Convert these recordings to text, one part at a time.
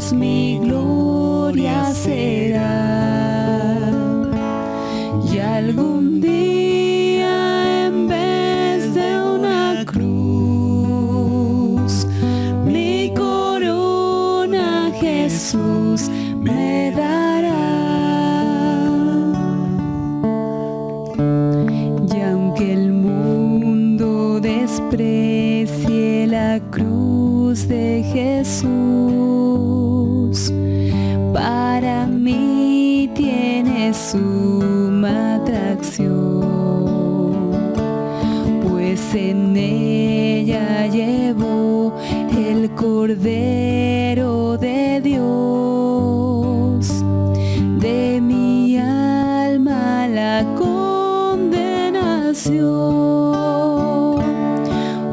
triunfos mi gloria será. Y algún día en vez de una cruz, mi corona Jesús me dará. Y aunque el mundo desprecie la cruz de Jesús, para mí tiene suma atracción, pues en ella llevó el Cordero de Dios de mi alma la condenación.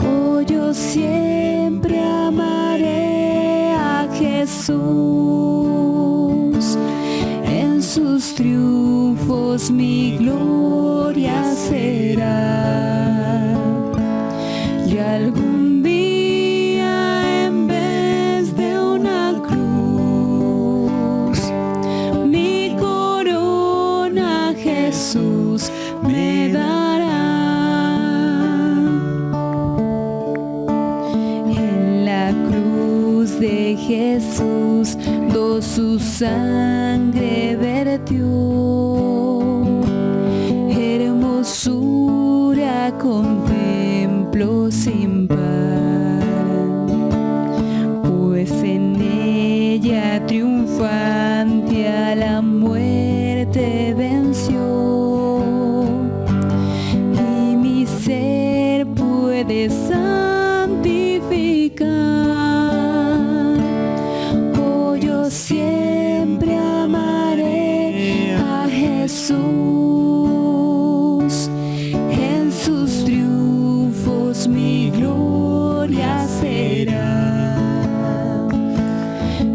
Oh, yo siempre amaré a Jesús, en sus triunfos mi gloria será. Y algún día en vez de una cruz, mi corona Jesús me dará. En la cruz de Jesús su sangre vertió, hermosura contemplo sin par, pues en ella triunfante a la muerte venció, y mi ser puede santificar. Siempre amaré a Jesús, en sus triunfos mi gloria será.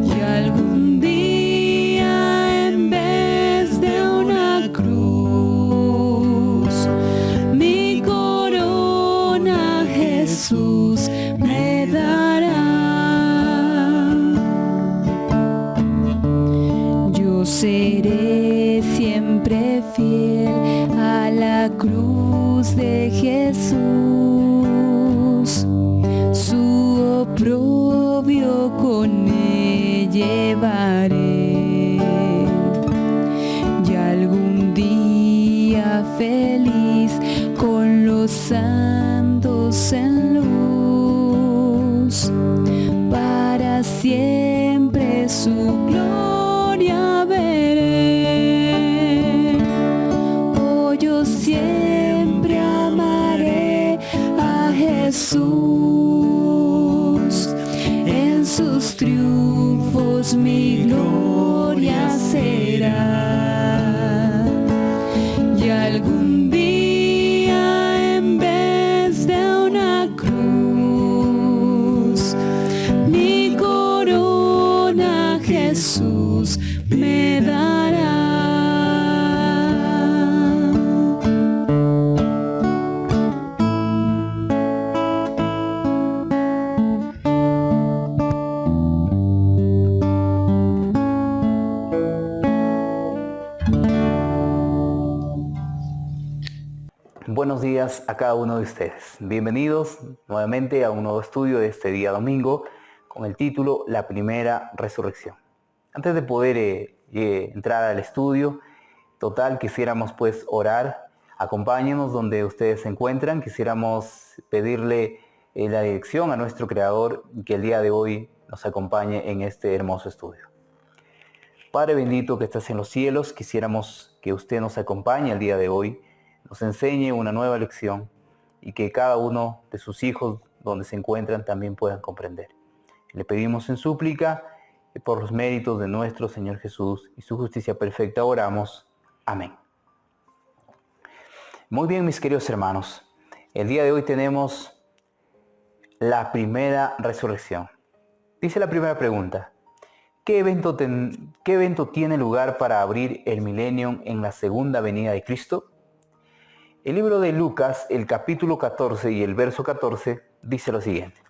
Y algún día en vez de una cruz, mi corona Jesús me dará. Seré siempre fiel a la cruz de Jesús, su oprobio con él llevaré, y algún día feliz con los santos en luz, para siempre su gloria veré. Oh, yo siempre amaré a Jesús, en sus triunfos mi gloria será. Y algún día en vez de una cruz, mi corona Jesús me dará. Buenos días a cada uno de ustedes. Bienvenidos nuevamente a un nuevo estudio de este día domingo con el título La Primera Resurrección. Antes de poder entrar al estudio total, quisiéramos pues orar. Acompáñenos donde ustedes se encuentran. Quisiéramos pedirle la dirección a nuestro Creador y que el día de hoy nos acompañe en este hermoso estudio. Padre bendito que estás en los cielos, quisiéramos que usted nos acompañe el día de hoy, nos enseñe una nueva lección y que cada uno de sus hijos donde se encuentran también puedan comprender. Le pedimos en súplica y por los méritos de nuestro Señor Jesús y su justicia perfecta oramos. Amén. Muy bien, mis queridos hermanos, el día de hoy tenemos la primera resurrección. Dice la primera pregunta: ¿qué evento tiene lugar para abrir el milenio en la segunda venida de Cristo? El libro de Lucas, el capítulo 14 y el verso 14, dice lo siguiente.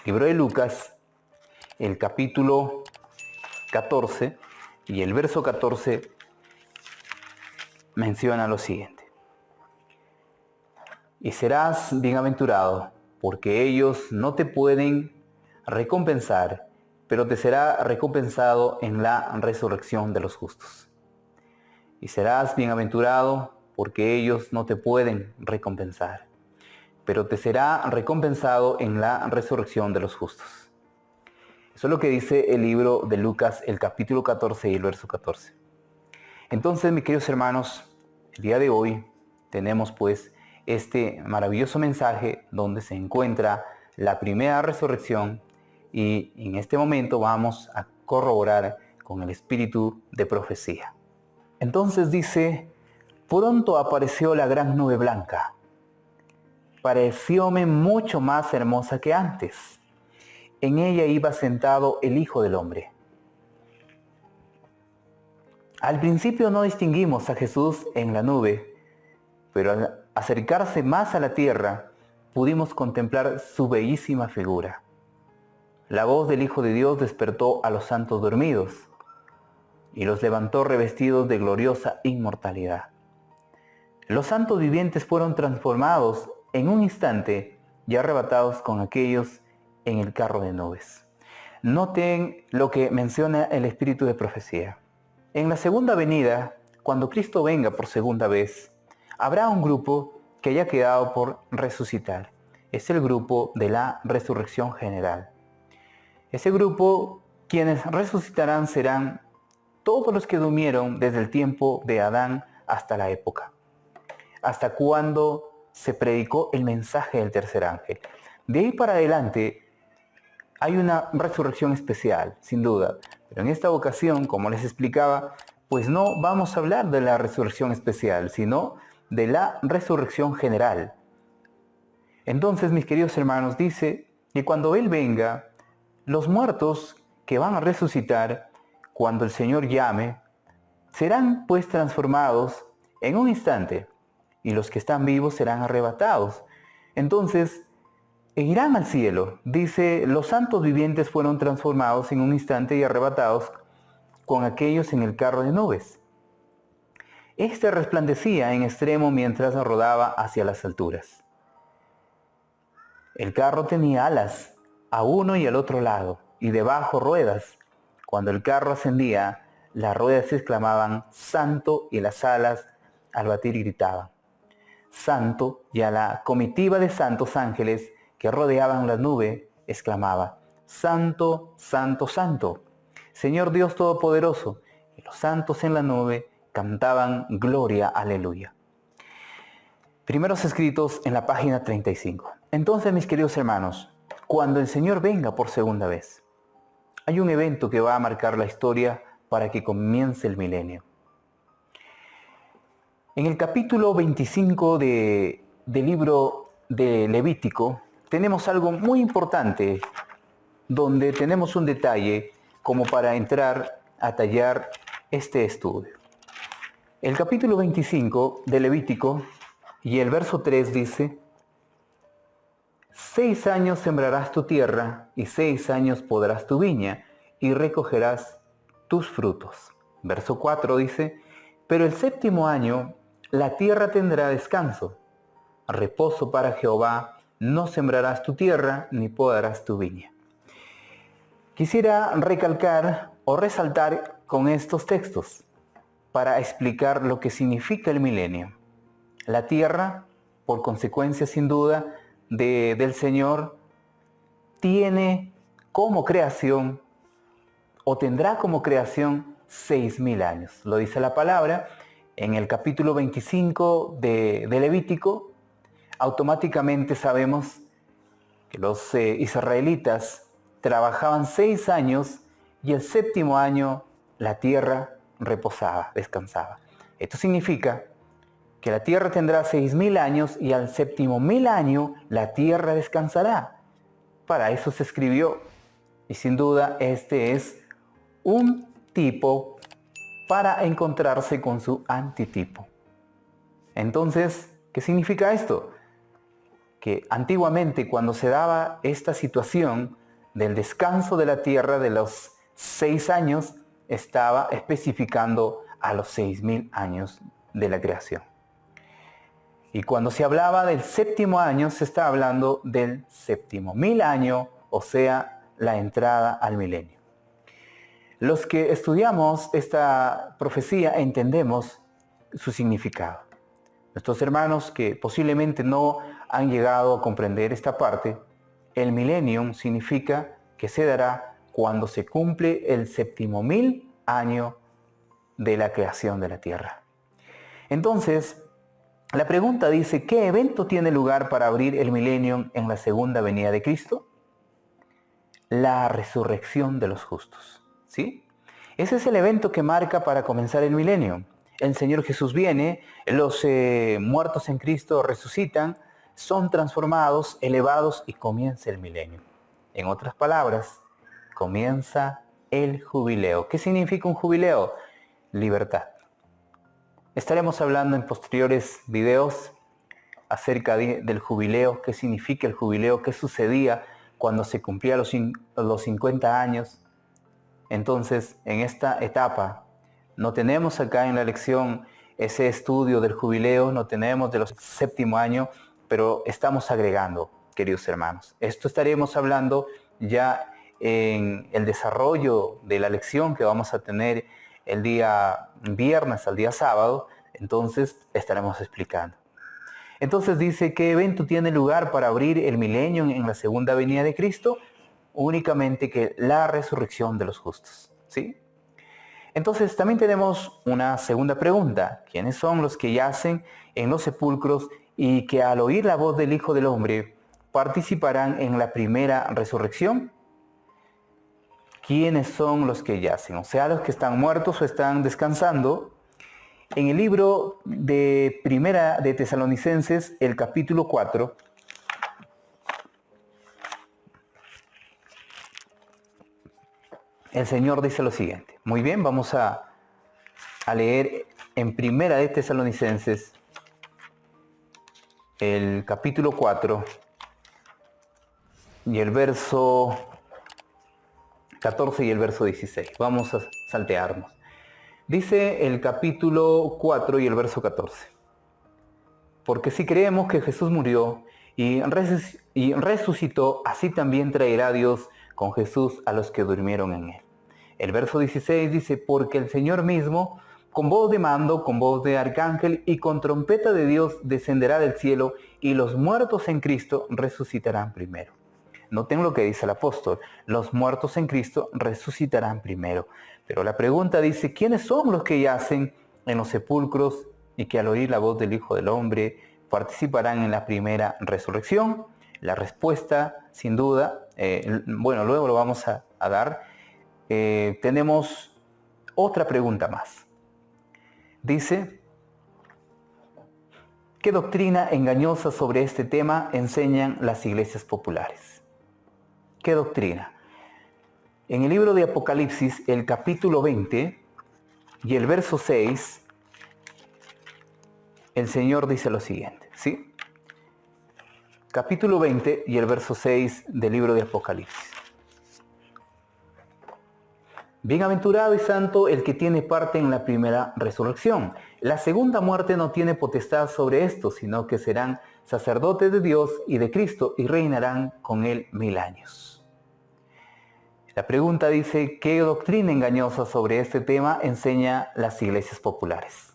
Libro de Lucas, el capítulo 14 y el verso 14 menciona lo siguiente. Y serás bienaventurado, porque ellos no te pueden recompensar, pero te será recompensado en la resurrección de los justos. Y serás bienaventurado, porque ellos no te pueden recompensar, pero te será recompensado en la resurrección de los justos. Eso es lo que dice el libro de Lucas, el capítulo 14 y el verso 14. Entonces, mis queridos hermanos, el día de hoy tenemos pues este maravilloso mensaje donde se encuentra la primera resurrección, y en este momento vamos a corroborar con el espíritu de profecía. Entonces dice: pronto apareció la gran nube blanca. Parecióme mucho más hermosa que antes. En ella iba sentado el Hijo del Hombre. Al principio no distinguimos a Jesús en la nube, pero al acercarse más a la tierra, pudimos contemplar su bellísima figura. La voz del Hijo de Dios despertó a los santos dormidos y los levantó revestidos de gloriosa inmortalidad. Los santos vivientes fueron transformados en un instante y arrebatados con aquellos en el carro de nubes. Noten lo que menciona el espíritu de profecía. En la segunda venida, cuando Cristo venga por segunda vez, habrá un grupo que haya quedado por resucitar. Es el grupo de la resurrección general. Ese grupo, quienes resucitarán, serán todos los que durmieron desde el tiempo de Adán hasta la época, hasta cuando se predicó el mensaje del tercer ángel. De ahí para adelante hay una resurrección especial, sin duda, pero en esta ocasión, como les explicaba, pues no vamos a hablar de la resurrección especial, sino de la resurrección general. Entonces, mis queridos hermanos, dice que cuando Él venga, los muertos que van a resucitar, cuando el Señor llame, serán pues transformados en un instante, y los que están vivos serán arrebatados. Entonces, irán al cielo. Dice: los santos vivientes fueron transformados en un instante y arrebatados con aquellos en el carro de nubes. Este resplandecía en extremo mientras rodaba hacia las alturas. El carro tenía alas a uno y al otro lado, y debajo ruedas. Cuando el carro ascendía, las ruedas exclamaban: Santo, y las alas al batir gritaban: Santo. Y a la comitiva de santos ángeles que rodeaban la nube exclamaba: Santo, Santo, Santo, Señor Dios Todopoderoso. Y los santos en la nube cantaban: Gloria, aleluya. Primeros escritos en la página 35. Entonces, mis queridos hermanos, cuando el Señor venga por segunda vez, hay un evento que va a marcar la historia para que comience el milenio. En el capítulo 25 del libro de Levítico tenemos algo muy importante, donde tenemos un detalle como para entrar a tallar este estudio. El capítulo 25 de Levítico y el verso 3 dice: 6 años sembrarás tu tierra y 6 años podarás tu viña y recogerás tus frutos. Verso 4 dice: pero el séptimo año la tierra tendrá descanso, reposo para Jehová, no sembrarás tu tierra ni podarás tu viña. Quisiera recalcar o resaltar con estos textos para explicar lo que significa el milenio. La tierra, por consecuencia sin duda del Señor, tiene como creación o tendrá como creación 6,000 años. Lo dice la palabra en el capítulo 25 de Levítico. Automáticamente sabemos que los israelitas trabajaban 6 años y el séptimo año la tierra reposaba, descansaba. Esto significa que la tierra tendrá 6,000 años y al séptimo 1000 año la tierra descansará. Para eso se escribió, y sin duda este es un tipo para encontrarse con su antitipo. Entonces, ¿qué significa esto? Que antiguamente, cuando se daba esta situación, del descanso de la tierra de los 6 años, estaba especificando a los 6.000 años de la creación. Y cuando se hablaba del séptimo año, se está hablando del séptimo 1000 año, o sea, la entrada al milenio. Los que estudiamos esta profecía entendemos su significado. Nuestros hermanos que posiblemente no han llegado a comprender esta parte, el millennium significa que se dará cuando se cumple el séptimo 1000 año de la creación de la tierra. Entonces, la pregunta dice, ¿qué evento tiene lugar para abrir el millennium en la segunda venida de Cristo? La resurrección de los justos, ¿sí? Ese es el evento que marca para comenzar el milenio. El Señor Jesús viene, los muertos en Cristo resucitan, son transformados, elevados y comienza el milenio. En otras palabras, comienza el jubileo. ¿Qué significa un jubileo? Libertad. Estaremos hablando en posteriores videos acerca del jubileo, qué significa el jubileo, qué sucedía cuando se cumplía los 50 años. Entonces, en esta etapa, no tenemos acá en la lección ese estudio del jubileo, no tenemos de los séptimo año, pero estamos agregando, queridos hermanos. Esto estaremos hablando ya en el desarrollo de la lección que vamos a tener el día viernes al día sábado, entonces estaremos explicando. Entonces dice, ¿qué evento tiene lugar para abrir el milenio en la segunda venida de Cristo? Únicamente que la resurrección de los justos, ¿sí? Entonces también tenemos una segunda pregunta. ¿Quiénes son los que yacen en los sepulcros y que al oír la voz del Hijo del Hombre participarán en la primera resurrección? ¿Quiénes son los que yacen? O sea, los que están muertos o están descansando. En el libro de Primera de Tesalonicenses, el capítulo 4, el Señor dice lo siguiente. Muy bien, vamos a leer en Primera de Tesalonicenses, el capítulo 4 y el verso 14 y el verso 16. Vamos a saltearnos. Dice el capítulo 4 y el verso 14. Porque si creemos que Jesús murió y resucitó, así también traerá Dios con Jesús a los que durmieron en él. El verso 16 dice, porque el Señor mismo, con voz de mando, con voz de arcángel y con trompeta de Dios, descenderá del cielo y los muertos en Cristo resucitarán primero. Noten lo que dice el apóstol, los muertos en Cristo resucitarán primero. Pero la pregunta dice, ¿quiénes son los que yacen en los sepulcros y que al oír la voz del Hijo del Hombre participarán en la primera resurrección? La respuesta, sin duda, luego lo vamos a dar. Tenemos otra pregunta más. Dice, ¿qué doctrina engañosa sobre este tema enseñan las iglesias populares? ¿Qué doctrina? En el libro de Apocalipsis, el capítulo 20 y el verso 6, el Señor dice lo siguiente, ¿sí? Capítulo 20 y el verso 6 del libro de Apocalipsis. Bienaventurado y santo el que tiene parte en la primera resurrección. La segunda muerte no tiene potestad sobre esto, sino que serán sacerdotes de Dios y de Cristo y reinarán con él 1000 años. La pregunta dice, ¿qué doctrina engañosa sobre este tema enseña las iglesias populares?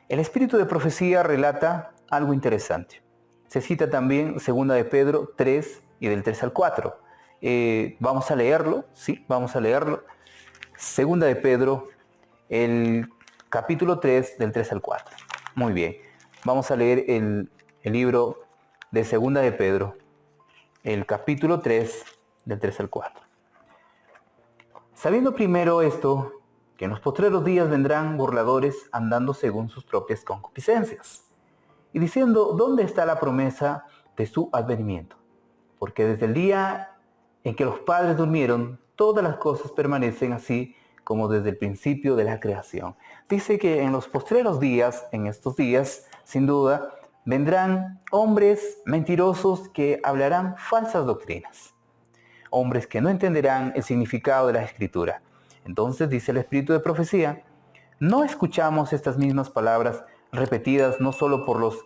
El espíritu de profecía relata algo interesante. Se cita también 2 de Pedro 3 y del 3 al 4. Vamos a leerlo, ¿sí? Vamos a leerlo. 2 de Pedro, el capítulo 3 del 3 al 4. Muy bien. Vamos a leer el libro de 2 de Pedro, el capítulo 3 del 3 al 4. Sabiendo primero esto, que en los postreros días vendrán burladores andando según sus propias concupiscencias, y diciendo, ¿dónde está la promesa de su advenimiento? Porque desde el día en que los padres durmieron, todas las cosas permanecen así como desde el principio de la creación. Dice que en los postreros días, en estos días, sin duda, vendrán hombres mentirosos que hablarán falsas doctrinas. hombres que no entenderán el significado de la Escritura. Entonces dice el espíritu de profecía, no escuchamos estas mismas palabras repetidas no solo por los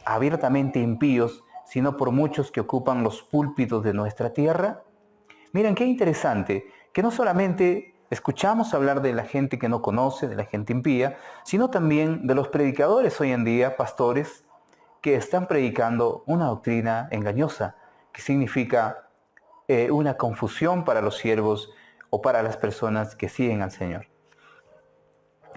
abiertamente impíos, sino por muchos que ocupan los púlpitos de nuestra tierra. Miren qué interesante, que no solamente escuchamos hablar de la gente que no conoce, de la gente impía, sino también de los predicadores hoy en día, pastores, que están predicando una doctrina engañosa, que significa una confusión para los siervos o para las personas que siguen al Señor.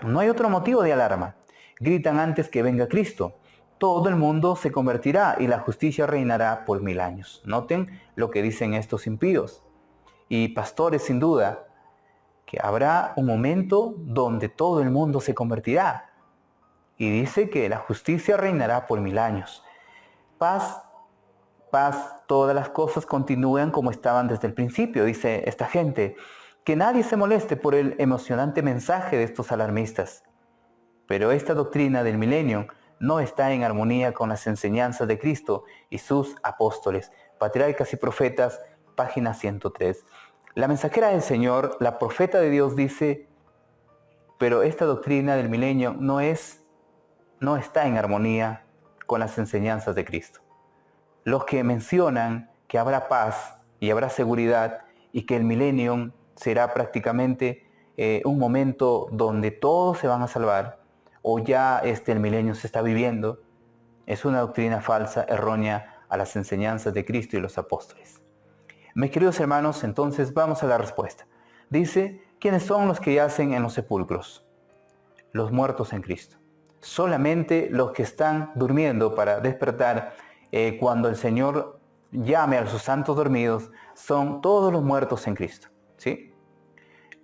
No hay otro motivo de alarma. Gritan antes que venga Cristo. Todo el mundo se convertirá y la justicia reinará por 1000 años. Noten lo que dicen estos impíos. Y pastores, sin duda, que habrá un momento donde todo el mundo se convertirá. Y dice que la justicia reinará por 1000 años. Paz, todas las cosas continúan como estaban desde el principio, dice esta gente. Que nadie se moleste por el emocionante mensaje de estos alarmistas. Pero esta doctrina del milenio no está en armonía con las enseñanzas de Cristo y sus apóstoles. Patriarcas y Profetas, página 103. La mensajera del Señor, la profeta de Dios, dice, pero esta doctrina del milenio no está en armonía con las enseñanzas de Cristo. Los que mencionan que habrá paz y habrá seguridad y que el milenio será prácticamente un momento donde todos se van a salvar, o ya el milenio se está viviendo, es una doctrina falsa, errónea a las enseñanzas de Cristo y los apóstoles. Mis queridos hermanos, entonces vamos a la respuesta. Dice, ¿quiénes son los que yacen en los sepulcros? Los muertos en Cristo. Solamente los que están durmiendo para despertar cuando el Señor llame a sus santos dormidos son todos los muertos en Cristo. ¿Sí?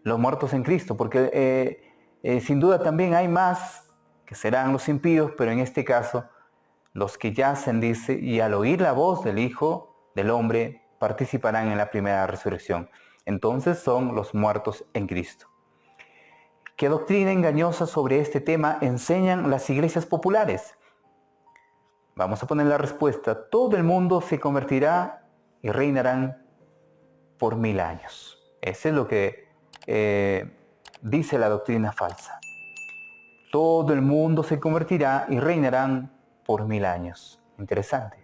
Los muertos en Cristo, porque sin duda también hay más que serán los impíos, pero en este caso los que yacen, dice, y al oír la voz del Hijo del Hombre participarán en la primera resurrección. Entonces son los muertos en Cristo. ¿Qué doctrina engañosa sobre este tema enseñan las iglesias populares? Vamos a poner la respuesta. Todo el mundo se convertirá y reinarán por 1000 años. Eso es lo que dice la doctrina falsa. Todo el mundo se convertirá y reinarán por 1000 años. Interesante.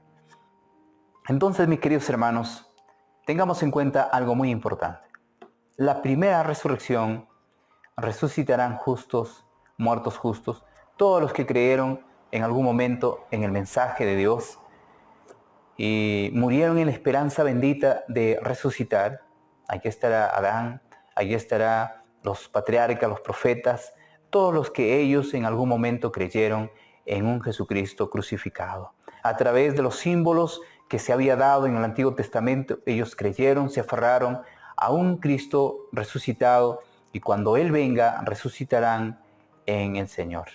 Entonces, mis queridos hermanos, tengamos en cuenta algo muy importante. La primera resurrección resucitarán justos, muertos justos, todos los que creyeron en algún momento en el mensaje de Dios y murieron en la esperanza bendita de resucitar. Aquí estará Adán, aquí estará los patriarcas, los profetas, todos los que ellos en algún momento creyeron en un Jesucristo crucificado. A través de los símbolos que se había dado en el Antiguo Testamento, ellos creyeron, se aferraron a un Cristo resucitado y cuando Él venga, resucitarán en el Señor.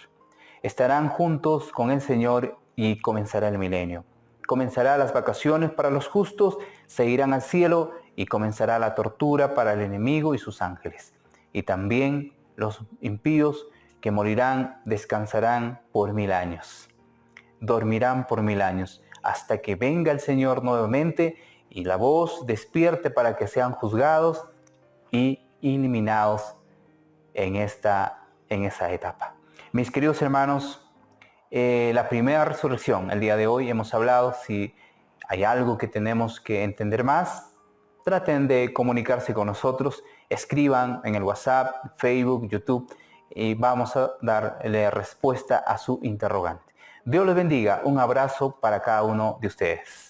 Estarán juntos con el Señor y comenzará el milenio. Comenzará las vacaciones para los justos, se irán al cielo y comenzará la tortura para el enemigo y sus ángeles. Y también los impíos que morirán descansarán por 1000 años. Dormirán por 1000 años hasta que venga el Señor nuevamente y la voz despierte para que sean juzgados y eliminados en esa etapa. Mis queridos hermanos, la primera resurrección, el día de hoy hemos hablado. Si hay algo que tenemos que entender más, traten de comunicarse con nosotros, escriban en el WhatsApp, Facebook, YouTube y vamos a darle respuesta a su interrogante. Dios les bendiga, un abrazo para cada uno de ustedes.